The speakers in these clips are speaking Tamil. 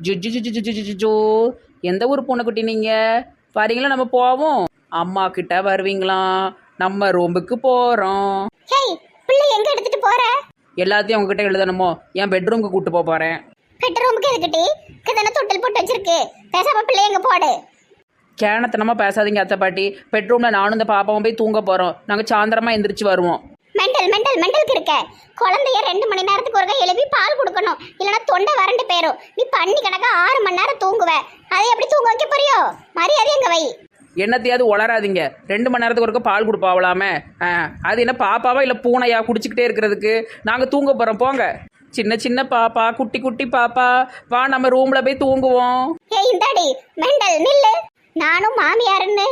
ஜுஜு ஜுஜு ஜுஜு ஜுஜு ஜோ. எந்த ஊர் பூனைக்குட்டி நீங்கள் வரீங்களா? நம்ம போவோம். அம்மா கிட்ட வருவீங்களா? நம்ம ரூமுக்கு போகிறோம். ஹேய், பிள்ளை எங்க எடுத்துட்டு போற? எல்லாத்தையும் உங்ககிட்ட எழுதணுமோ? என் பெட்ரூமுக்கு கூப்பிட்டு போக போகிறேன். பெட்ரூமுக்கு எதுக்கிட்டி? கதன தொட்டில் போட்டு வச்சிருக்கு. பேசாம பிள்ளை எங்க போடு. கேனத்தனமாக பேசாதீங்க அத்தை பாட்டி. பெட்ரூமில் நானும் இந்த பாப்பாவும் போய் தூங்க போகிறோம். நாங்கள் சாயந்தரமாக எந்திரிச்சு வருவோம். மெண்டல் மெண்டல் மெண்டலுக்கு இருக்க. குழந்தைய 2 மணி நேரத்துக்கு ஒருக்கா எழுப்பி பால் கொடுக்கணும், இல்லைன்னா தொண்டை வறண்டு போயிடும். நீ பண்ணி கணக்கா 6 மணி நேரம் தூங்குவ. அதை எப்படி தூங்க வைக்க போறியோ? மரியாதை எங்க வை. என்னத்தையாவது உளராதீங்க. 2 மணி நேரத்துக்கு ஒருக்க பால் கொடுப்பாவலாமே. அது என்ன பாப்பாவா இல்லை பூனையா குடிச்சிக்கிட்டே இருக்கிறதுக்கு? நாங்கள் தூங்க போகிறோம், போங்க. சின்ன சின்ன பாப்பா, குட்டி குட்டி பாப்பா, வா நம்ம ரூமில் போய் தூங்குவோம். ஏய் இந்தாடி மெண்டல் நில்லு. நானும் மாமியாருன்னு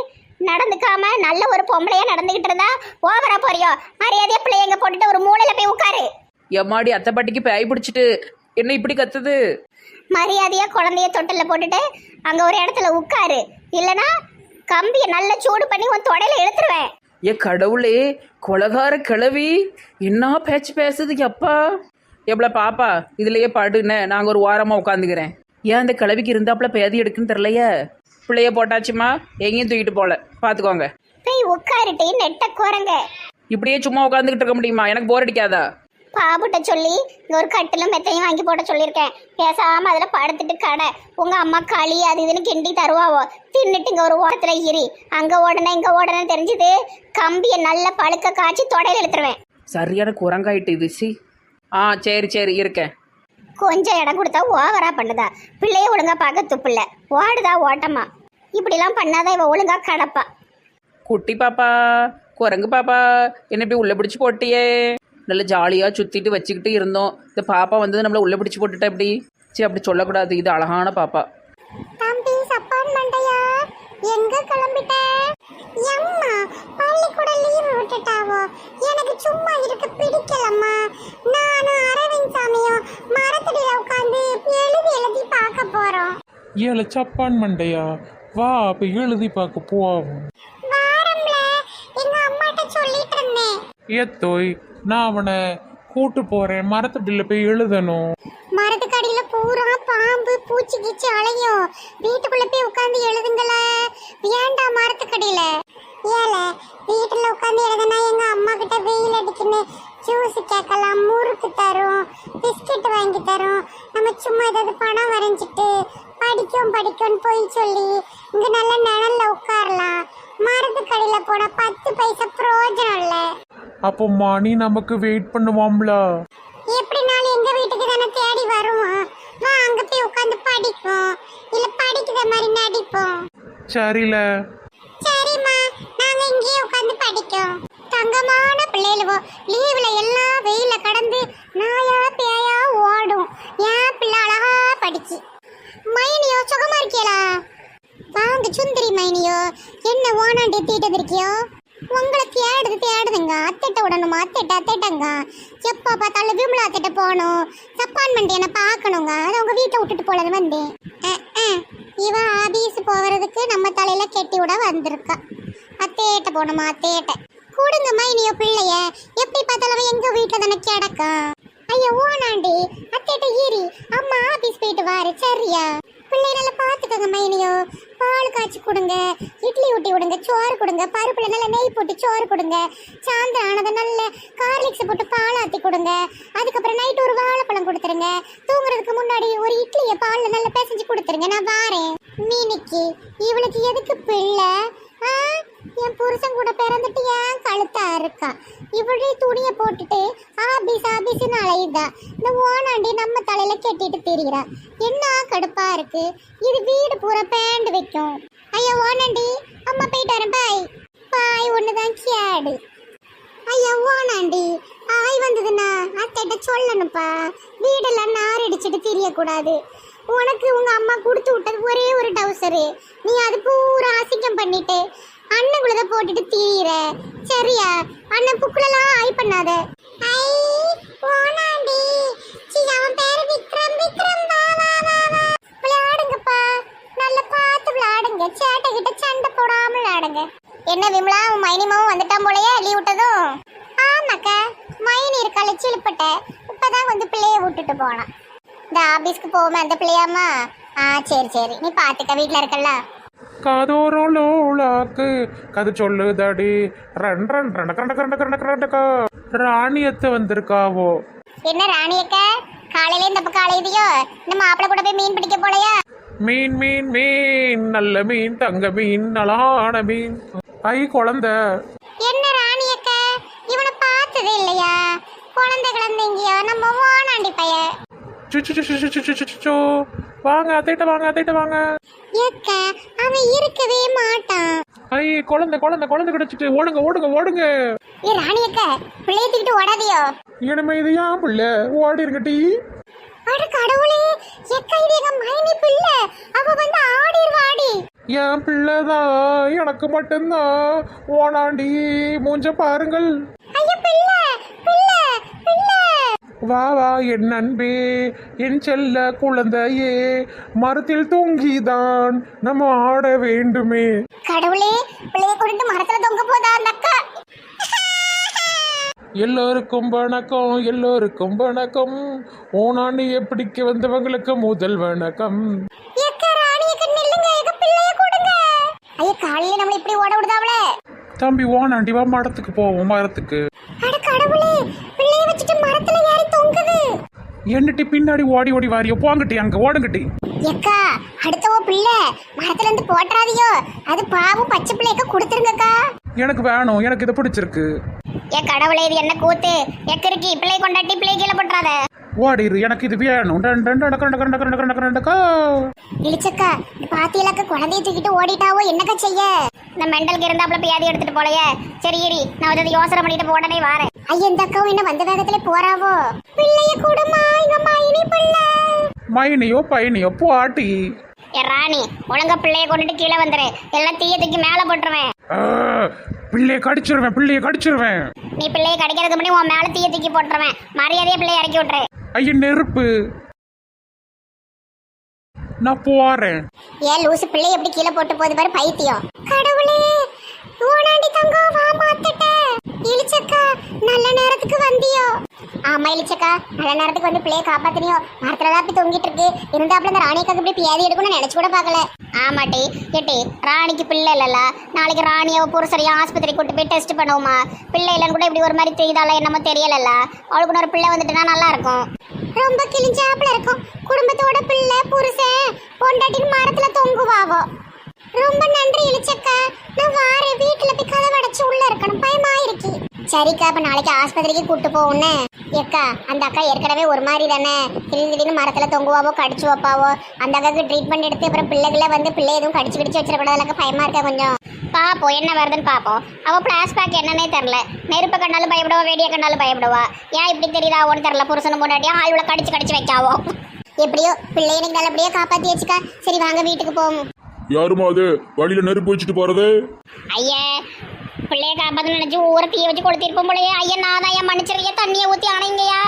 நடந்துக்காம நல்ல ஒரு பொம்பளையா நடந்துகிட்டு இருந்தா ஓவரா போறியோ? மரியாதையா பிள்ளைய எங்க போட்டுட்டு ஒரு மூலையில போய் உட்காரு. எம்மாடி அத்தை பாட்டிக்கு பேய் பிடிச்சிட்டு என்ன இப்படி கத்துது? மரியாதையா குழந்தைய தொட்டில போட்டுட்டு அங்க ஒரு இடத்துல உட்காரு, இல்லனா கம்பியை நல்லா சூடு பண்ணி உன் தொடையில இழுத்துருவேன். ஏ கடவுளே, கொலகார கிளவி என்ன பேச்சு பேசுது அப்பா. எவ்வளோ பாப்பா இதுலயே படுன்னு நாங்கள் ஒரு வாரமாக உட்காந்துக்கிறேன். ஏன் அந்த கிளவிக்கு இருந்தாப்புல பேதி எடுக்குன்னு தெரிலையே. பிள்ளைய போட்டாச்சுமா, எங்கேயும் தூக்கிட்டு போகல, பார்த்துக்கோங்க. போய் உட்காருட்டு நெட்ட குரங்க. இப்படியே சும்மா உட்காந்துக்கிட்டு இருக்க முடியுமா? எனக்கு போர் அடிக்காதா? பாபுட்ட சொல்லி இங்க ஒரு கட்டிலும் மெத்தையும் வாங்கி போட சொல்லியிருக்கேன். பேசாம அதுல படுத்துட்டு கடை. உங்க அம்மா களி அது இதுன்னு கிண்டி தருவாவோ, தின்னுட்டு இங்க ஒரு ஓரத்துல ஏறி அங்க ஓடனே இங்க ஓடனே தெரிஞ்சது கம்பியை நல்ல பழுக்க காய்ச்சி தொடையில எடுத்துருவேன். சரியான குரங்காயிட்டு இது. சி சரி சரி இருக்கேன். கொஞ்சம் இடம் கொடுத்தா ஓவரா பண்ணுதா. பிள்ளைய ஒழுங்கா பார்க்க துப்பில்ல, ஓடுதா ஓட்டமா. இப்படிலாம் பண்ணாதான் இவ ஒழுங்கா கடப்பா. குட்டி பாப்பா, குரங்கு பாப்பா, என்ன இப்படி உள்ள பிடிச்சி போட்டியே. நல்லா ஜாலியாக சுற்றிட்டு வச்சுக்கிட்டு இருந்தோம். இந்த பாப்பா வந்து நம்மளை உள்ள பிடிச்சி போட்டுட்டா எப்படி? சரி அப்படி சொல்லக்கூடாது, இது அழகான பாப்பா. தம்பி சப்பான் மண்டையா, எங்க கிளம்பிட்ட? அம்மா பள்ளிக்கூட லீவு விட்டுட்டாவோ, எனக்கு சும்மா இருக்க பிடிக்கலம்மா. நானும் அரவிந்த் சாமியும் மரத்தடியில உட்காந்து எழுதி பார்க்க போறோம். ஏழை சப்பான் மண்டையா, வா அப்ப எழுதி பார்க்க போவோம். வாரம்ல எங்க அம்மாட்ட சொல்லிட்டு இருந்தேன். ஏத்தோய், நான் அவனை கூட்டு போறேன், மரத்தடியில் போய் எழுதணும். மரத்துக்கடியில பூரா பாம்பு பூச்சி கீச்சி அலையும். வீட்டுக்குள்ள போய் உட்காந்து எழுதுங்கள. ஏண்டா மரத்துக்கடியில? ஏல வீட்டுல உட்காந்து எழுதுனா எங்க அம்மா கிட்ட வெயில் அடிக்குன்னு ஜூஸ் கேட்கலாம், முறுக்கு தரும், பிஸ்கட் வாங்கி தரும். நம்ம சும்மா ஏதாவது பணம் வரைஞ்சிட்டு படிக்கும்னு போய் சொல்லி இங்க நல்ல நிழல்ல உட்காரலாம். மரத்துக்கடியில போனா 10 பைசா பிரயோஜனம் இல்ல. அப்போ மணி நமக்கு வெயிட் பண்ணுவாம்ல. எப்படினாலும் எங்க வீட்டுக்கு தானே தேடி வருவோம். வா அங்க போய் உட்காந்து படிப்போம், இல்ல படிக்கிற மாதிரி நடிப்போம். சரில சரிம்மா, நாங்க இங்கேயே உட்காந்து படிக்கோம். தங்கமான பிள்ளைகளுவோ லீவ்ல எல்லாம் வெயில கடந்து நாயா பேயா ஓடும். ஏன் பிள்ளை அழகா படிச்சு. மைனியோ சுகமா இருக்கியலா? வாங்க சுந்தரி மைனியோ, என்ன ஓனாண்டி தீட்டது இருக்கியோ? உங்களை தேடுதுங்க. அத்தைட்ட விடணுமா? அத்தைட்டங்க எப்போ பார்த்தாலும் விமலா அத்தைட்ட போகணும். சப்பான் மண்டி என்ன பார்க்கணுங்க. அதை உங்க வீட்டை விட்டுட்டு போலன்னு வந்தேன். இவன் ஆபீஸ் போகிறதுக்கு நம்ம தலையில கெட்டி விட வந்திருக்கா. அத்தைட்ட போகணுமா? அத்தைட்ட கூடுங்க மைனியோ பிள்ளைய. எப்படி பார்த்தாலும் எங்க வீட்டில் தானே கிடக்கா. ஐயோ ஓனாண்டி, அத்தைட்ட ஏறி அம்மா ஆபீஸ் போயிட்டு வாரு சரியா? பிள்ளை நல்லா பார்த்துக்கோங்க மைனியோ. பால் காய்ச்சி கொடுங்க, இட்லி ஊட்டி விடுங்க, சோறு கொடுங்க, பருப்புல நல்ல நெய் போட்டு சோறு கொடுங்க. சாயந்தரம் ஆனதை நல்ல கார்லிக்ஸ் போட்டு பால் ஆற்றி கொடுங்க. அதுக்கப்புறம் நைட்டு ஒரு வாழைப்பழம் கொடுத்துருங்க. தூங்குறதுக்கு முன்னாடி ஒரு இட்லியை பாலில் நல்லா பிசைஞ்சு கொடுத்துருங்க. நான் வாரேன். மீனிக்கு இவளுக்கு எதுக்கு பிள்ளை? என் புருஷன் கூட பிறந்துட்டு ஏன் கழுத்தா இருக்கா? இவளே துணியை போட்டுட்டு ஆபீஸ்னு அலையுதா. இந்த ஓனாண்டி நம்ம தலையில கெட்டிட்டு திரிகிறா. என்ன கடுப்பா இருக்கு. இது வீடு பூரா பேண்டு வைக்கும். ஐயா ஓனாண்டி, அம்மா போயிட்டு வரேன். பாய் ஒண்ணுதான் கேடு. ஐயா ஓனாண்டி, ஆய் வந்ததுன்னா அத்தைட்ட சொல்லணும்ப்பா. வீடெல்லாம் நார் அடிச்சுட்டு திரியக்கூடாது. உனக்கு உங்க அம்மா கொடுத்து விட்டது ஒரே ஒரு டவுசரு, நீ அது பூரா அசிங்கம் பண்ணிட்டு அண்ணன் போட்டுட்டு தீர சரியா? அண்ணன் புக்குலாம் ஆய் பண்ணாத. ஐ ஓனாண்டி, அவன் பேரு விக்ரம். விளையாடுங்கப்பா, நல்லா பார்த்து விளையாடுங்க. சேட்டை கிட்ட சண்டை போடாம விளையாடுங்க. என்ன விமலா, உன் மைனிமாவும் வந்துட்டான் போலயே லீவ் விட்டதும்? ஆமாக்கா, மைனி இருக்கால சிலுப்பட்ட இப்பதான் வந்து பிள்ளைய விட்டுட்டு போனான். இந்த ஆபீஸ்க்கு போவோமே அந்த பிள்ளையாமா, ஆ சரி சரி, நீ பாத்துக்க, வீட்ல இருக்கல்ல. காதோரம் லோலாக்கு கதை சொல்லுதடி ரன் ரன் ரெண்டக்கா ராணியத்தை வந்திருக்காவோ. என்ன ராணியக்க, காலையில இந்த பக்கம் அலையுதியோ? இந்த மாப்பிள்ளை கூட போய் மீன் பிடிக்க போலையா? மீன் மீன் மீன் நல்ல மீன் தங்க மீன் அழகான மீன். ஐ குழந்தை. என்ன ராணியக்க, இவனை பார்த்ததே இல்லையா? குழந்தை கிழந்தைங்கயோ, நம்ம ஓனாண்டி பைய. சுச்சு வாங்க அத்தைட்ட வாங்க அத்தைட்ட வாங்க. ஏக்க, அவன் இருக்கவே மாட்டான். ஐ குழந்தை குழந்தை குழந்தை கிடைச்சிட்டு ஓடுங்க ஓடுங்க ஓடுங்க. ஏ ராணியக்க, பிள்ளைய தூக்கிட்டு ஓடாதியோ. இனிமே இது ஏன் பிள்ளை ஓடி இருக்கட்டி. அட கடவுளே, ஏக்க இது எங்க மைனி பிள்ளை, அவ வந்து ஆடிடுவாடி. என் பிள்ளைதான், எனக்கு மட்டும்தான் ஓனாண்டி மூஞ்ச பாருங்கள். ஐயா பிள்ளை பிள்ளை பிள்ளை. வா வா என் நண்பே என் செல்ல குழந்தையே, மரத்தில் தூங்கிதான் நம்ம ஆட வேண்டுமே. கடவுளே, பிள்ளைய கொண்டு மரத்துல தொங்க போதா அந்த அக்கா? எல்லோருக்கும் வணக்கம் எல்லோருக்கும் வணக்கம், ஓனாண்டி பிடிக்க வந்தவங்களுக்கு முதல் வணக்கம். ஏக்க ராணியக்க நில்லுங்க, எங்க பிள்ளைய கொடுங்க. ஐயா காலையில நம்மள இப்படி ஓட விடுதாவளே. தம்பி ஓனாண்டி வா மரத்துக்கு போவோம் மரத்துக்கு. அட கடவுளே, பிள்ளைய வச்சுட்டு மரத்துல ஏறி தொங்குது. என்னட்டி பின்னாடி ஓடி ஓடி வாரியோ, போங்கட்டி அங்க ஓடுங்கட்டி. ஏக்கா, அடுத்தவோ பிள்ளை மரத்துல இருந்து போட்டுறாதியோ, அது பாவம் பச்சை பிள்ளைக்க கொடுத்துருங்கக்கா. எனக்கு வேணும், எனக்கு இதை பிடிச்சிருக்கு. ஏ கடவுளே, இது என்ன கூத்து? எக்கருக்கு பிள்ளை கொண்டாட்டி பிள்ளை கீழே போட்டுறாத. ஓடிரு, எனக்கு இது வேணும். இழிச்சக்கா, பாத்தியலக்க குழந்தைய தூக்கிட்டு ஓடிட்டாவோ, என்னக்கா செய்ய? இந்த மெண்டலுக்கு இருந்தாப்புல பியாதி எடுத்துட்டு போலையே. சரி இரி, நான் வந்து யோசனை பண்ணிட்டு உடனே வாரேன். ஐயா இந்த அக்காவும் என்ன வந்த வேகத்துல போறாவோ. பிள்ளைய கூடுமா, எங்க மைனி பிள்ளை. மைனியோ பையனியோ போட்டி. ஏ ராணி, ஒழுங்கா பிள்ளைய கொண்டுட்டு கீழே வந்துரு, எல்லாம் தீய தூக்கி மேல போட்டுருவேன். பிள்ளைய கடிச்சிருவேன் பிள்ளைய கடிச்சிருவேன். நீ பிள்ளைய கடிக்கிறதுக்கு முன்னாடி உன் மேல தீய தூக்கி போட்டுருவேன். மரியாதையா பிள்ளைய இறக்கி விட்டுரு. ஐயா நெருப்பு, நான் போறேன். ஏன் லூசு, பிள்ளைய எப்படி கீழே போட்டு போகுது பாரு, பைத்தியம். கடவுளே, ஓனாண்டி தங்கம் வா மாத்திட்ட. இழிச்சக்கா, நல்ல நேரத்துக்கு வந்தியோ. ஆமா இழிச்சக்கா, நல்ல நேரத்துக்கு வந்து பிள்ளைய காப்பாத்தினியோ. மரத்துலதான் அப்படி தொங்கிட்டு இருக்கு, இருந்தாப்புல இந்த ராணிக்காக்கு இப்படி பியாதி எடுக்கணும்னு நினைச்சு கூட பாக்கல. ஆமாட்டி கேட்டி, ராணிக்கு பிள்ளை இல்லல்ல, நாளைக்கு ராணியோ புருஷரையும் ஆஸ்பத்திரி கூட்டு போய் டெஸ்ட் பண்ணுவோமா. பிள்ளை இல்லைன்னு கூட இப்படி ஒரு மாதிரி தெரியுதால என்னமோ தெரியலல்ல. அவளுக்கு ஒரு பிள்ளை வந்துட்டுனா நல்லா இருக்கும். ரொம்ப கிழிஞ்சாப்புல இருக்கும். குடும்பத்தோட பிள்ளை புருஷன் பொண்டாட்டின்னு மரத்துல தொங்குவாவோ. ரொம்ப நன்றி இழிச்சக்கா, நான் வாரேன். வீட்டுல போய் கதவை அடைச்சு உள்ள இருக்கணும், பயமா இருக்கு. சரிக்கா, அப்ப நாளைக்கு ஆஸ்பத்திரிக்கு கூட்டு போவோன்னு. ஏக்கா, அந்த அக்கா ஏற்கனவே ஒரு மாதிரி தானே, திடீர்னு மரத்துல தொங்குவாவோ கடிச்சு வைப்பாவோ. அந்த அக்காவுக்கு ட்ரீட்மெண்ட் எடுத்து அப்புறம் பிள்ளைகளை வந்து பிள்ளை எதுவும் கடிச்சு கிடிச்சு வச்சிடக்கூடாதுலக்கா, பயமா இருக்கா கொஞ்சம். பாப்போம் என்ன வருதுன்னு பாப்போம். அவ பிளாஸ்பேக் என்னன்னே தெரியல. நெருப்பை கண்டாலும் பயப்படுவா, வேடியை கண்டாலும் பயப்படுவா. ஏன் இப்படி தெரியுதா ஒன்னு தெரியல. புருஷனும் முன்னாடியா ஆயுள கடிச்சு கடிச்சு வைக்காவோ. எப்படியோ பிள்ளைய நீங்க நல்லபடியா காப்பாத்தி வச்சுக்கா. சரி வாங்க வீட்டுக்கு போவோம். யாருமா அது வழியில நெருப்பு வச்சுட்டு போறது? ஐயா, பிள்ளைய காப்பாத்து நினைச்சு ஊரை தீய வச்சு கொளுத்திருப்போம் போலயே. ஐயா நான் தான் மன்னிச்சிருக்கேன், தண்ணியை ஊத்தி அணைங்கய்யா.